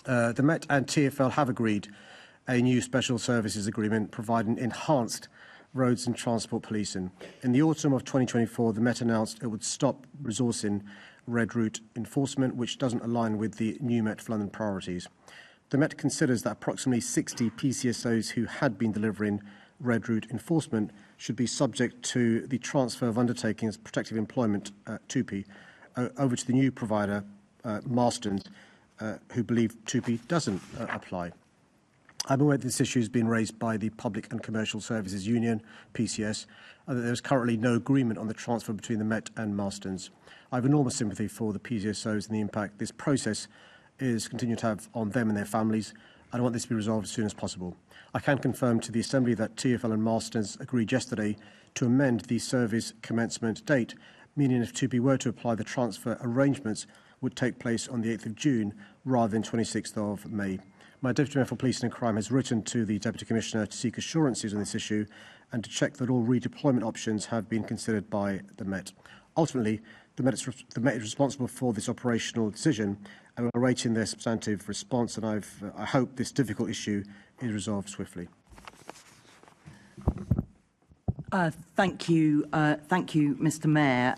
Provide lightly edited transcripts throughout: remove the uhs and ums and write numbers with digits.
The Met and TfL have agreed a new special services agreement providing enhanced roads and transport policing. In the autumn of 2024, the Met announced it would stop resourcing red route enforcement, which doesn't align with the new Met for London priorities. The Met considers that approximately 60 PCSOs who had been delivering red route enforcement should be subject to the transfer of undertakings protective employment, TUPE, over to the new provider, Marston's, who believe TUPE doesn't apply. I'm aware this issue has been raised by the Public and Commercial Services Union, PCS, and that there is currently no agreement on the transfer between the Met and Marston's. I have enormous sympathy for the PCSOs and the impact this process is continuing to have on them and their families. I want this to be resolved as soon as possible. I can confirm to the Assembly that TfL and Marston's agreed yesterday to amend the service commencement date, meaning if TUPE were to apply, the transfer arrangements would take place on the 8th of June rather than 26th of May. My Deputy Mayor for Policing and Crime has written to the Deputy Commissioner to seek assurances on this issue and to check that all redeployment options have been considered by the Met. Ultimately, the Met is responsible for this operational decision, and we're awaiting their substantive response, and I hope this difficult issue is resolved swiftly. Thank you, Mr. Mayor.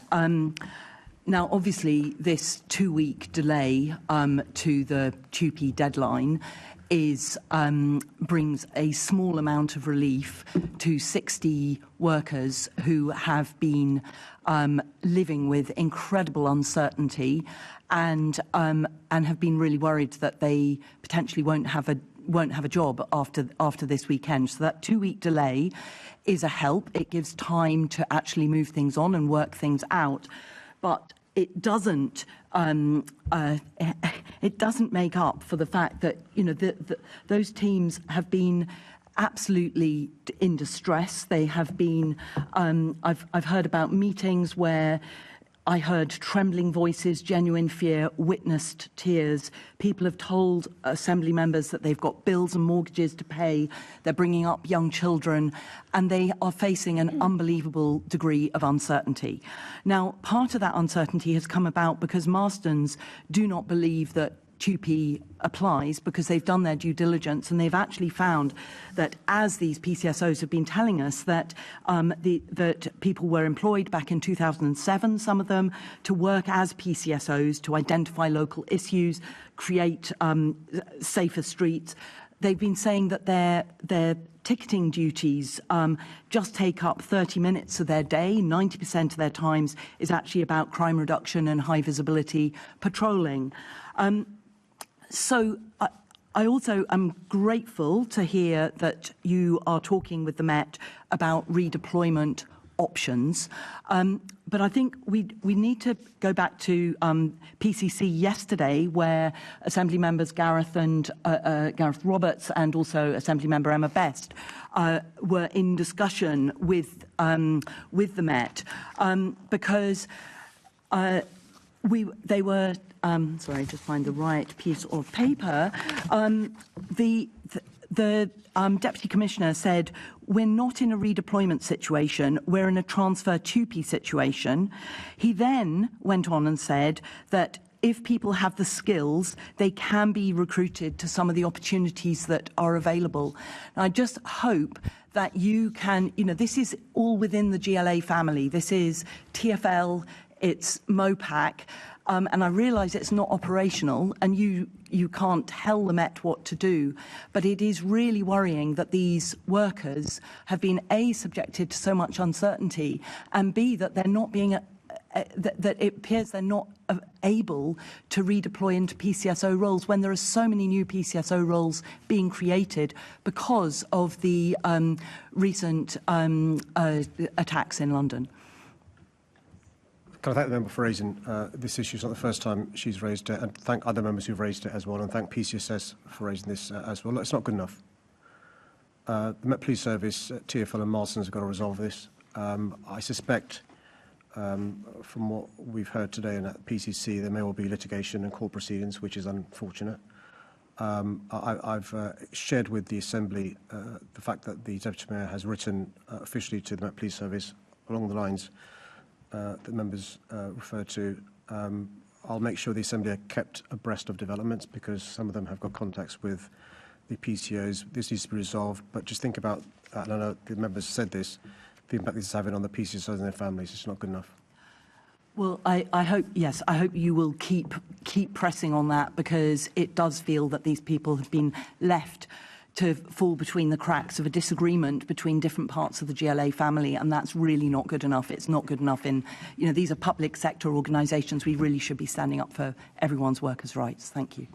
Now, obviously, this 2-week delay to the TUPE deadline brings a small amount of relief to 60 workers who have been living with incredible uncertainty and have been really worried that they potentially won't have a job after this weekend. So that 2-week delay is a help. It gives time to actually move things on and work things out, but it doesn't make up for the fact that those teams have been absolutely in distress. They have been. I've heard about meetings where I heard trembling voices, genuine fear, witnessed tears. People have told Assembly members that they've got bills and mortgages to pay. They're bringing up young children, and they are facing an unbelievable degree of uncertainty. Now, part of that uncertainty has come about because Marston's do not believe that TUPE applies, because they've done their due diligence and they've actually found that, as these PCSOs have been telling us, that that people were employed back in 2007, some of them, to work as PCSOs to identify local issues, create safer streets. They've been saying that their ticketing duties just take up 30 minutes of their day. 90% of their times is actually about crime reduction and high visibility patrolling. So I also am grateful to hear that you are talking with the Met about redeployment options. But I think we need to go back to PCC yesterday, where Assembly members Gareth Roberts and also Assembly member Emma Best were in discussion with the Met because they were. Sorry, just find the right piece of paper. The Deputy Commissioner said, we're not in a redeployment situation, we're in a transfer TUPE situation. He then went on and said that if people have the skills, they can be recruited to some of the opportunities that are available. And I just hope that you can, this is all within the GLA family. This is TfL, it's MOPAC. And I realise it's not operational, and you can't tell the Met what to do, but it is really worrying that these workers have been A, subjected to so much uncertainty, and B, that they're not being that it appears they're not able to redeploy into PCSO roles when there are so many new PCSO roles being created because of the recent attacks in London. Can I thank the member for raising this issue? It's not the first time she's raised it, and thank other members who've raised it as well, and thank PCSS for raising this as well. Look, it's not good enough. The Met Police Service, TfL and Marston's have got to resolve this. I suspect, from what we've heard today and at PCC, there may well be litigation and court proceedings, which is unfortunate. I've shared with the Assembly the fact that the Deputy Mayor has written officially to the Met Police Service along the lines that members referred to, I'll make sure the Assembly are kept abreast of developments, because some of them have got contacts with the PCSOs. This needs to be resolved, but just think about, and I know the members said this, the impact this is having on the PCSOs and their families. It's not good enough. Well, I hope, yes, I hope you will keep pressing on that, because it does feel that these people have been left to fall between the cracks of a disagreement between different parts of the GLA family, and that's really not good enough. It's not good enough in, these are public sector organisations. We really should be standing up for everyone's workers' rights. Thank you.